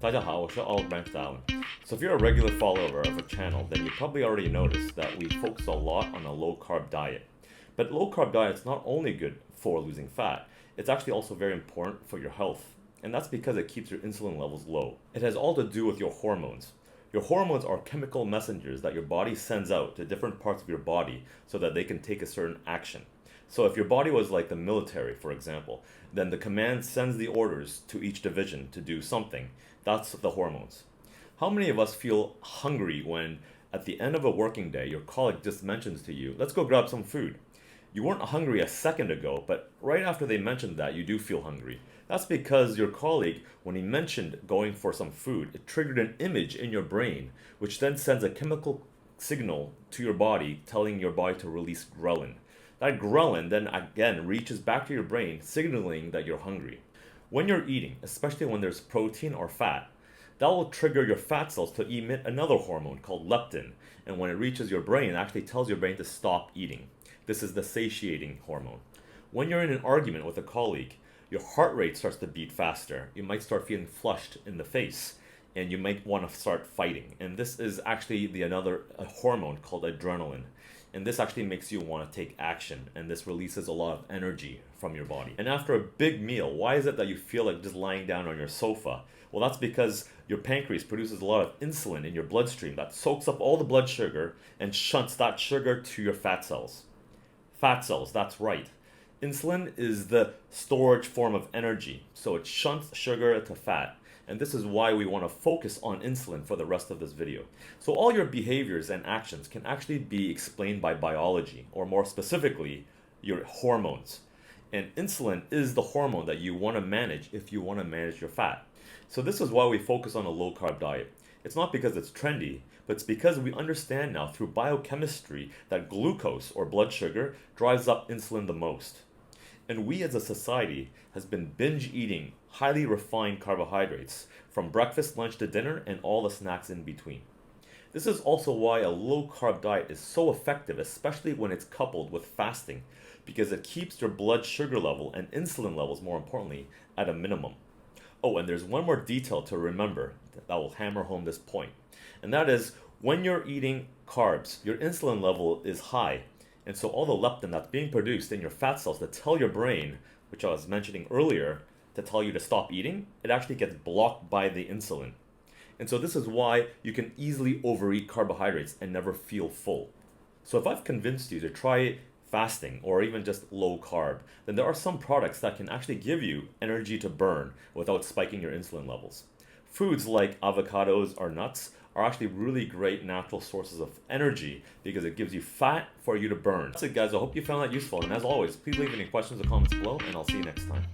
大家好，我是 Albert Allen. So if you're a regular follower of our channel, then you probably already noticed that we focus a lot on a low-carb diet. But low-carb diet is not only good for losing fat, it's actually also very important for your health. And that's because it keeps your insulin levels low. It has all to do with your hormones. Your hormones are chemical messengers that your body sends out to different parts of your body so that they can take a certain action. So if your body was like the military, for example, then the command sends the orders to each division to do something. That's the hormones. How many of us feel hungry when at the end of a working day, your colleague just mentions to you, let's go grab some food. You weren't hungry a second ago, but right after they mentioned that, you do feel hungry. That's because your colleague, when he mentioned going for some food, it triggered an image in your brain, which then sends a chemical signal to your body, telling your body to release ghrelin. That ghrelin then again reaches back to your brain, signaling that you're hungry. When you're eating, especially when there's protein or fat, that will trigger your fat cells to emit another hormone called leptin. And when it reaches your brain, it actually tells your brain to stop eating. This is the satiating hormone. When you're in an argument with a colleague, your heart rate starts to beat faster. You might start feeling flushed in the face, and you might want to start fighting. And this is actually another hormone called adrenaline. And this actually makes you want to take action, and this releases a lot of energy from your body. And after a big meal, why is it that you feel like just lying down on your sofa? Well, that's because your pancreas produces a lot of insulin in your bloodstream that soaks up all the blood sugar and shunts that sugar to your fat cells. Fat cells, that's right. Insulin is the storage form of energy, so it shunts sugar to fat. And this is why we want to focus on insulin for the rest of this video. So all your behaviors and actions can actually be explained by biology, or more specifically, your hormones. And insulin is the hormone that you want to manage if you want to manage your fat. So this is why we focus on a low-carb diet. It's not because it's trendy, but it's because we understand now through biochemistry that glucose, or blood sugar, drives up insulin the most. And we as a society has been binge eating highly refined carbohydrates from breakfast, lunch to dinner, and all the snacks in between. This is also why a low-carb diet is so effective, especially when it's coupled with fasting, because it keeps your blood sugar level and insulin levels, more importantly, at a minimum. Oh, and there's one more detail to remember that will hammer home this point, and that is when you're eating carbs, your insulin level is high. And so all the leptin that's being produced in your fat cells to tell your brain, which I was mentioning earlier, to tell you to stop eating, it actually gets blocked by the insulin. And so this is why you can easily overeat carbohydrates and never feel full. So if I've convinced you to try fasting or even just low carb, then there are some products that can actually give you energy to burn without spiking your insulin levels. Foods like avocados or nuts are actually really great natural sources of energy because it gives you fat for you to burn. That's it, guys. I hope you found that useful. And as always, please leave any questions or comments below, and I'll see you next time.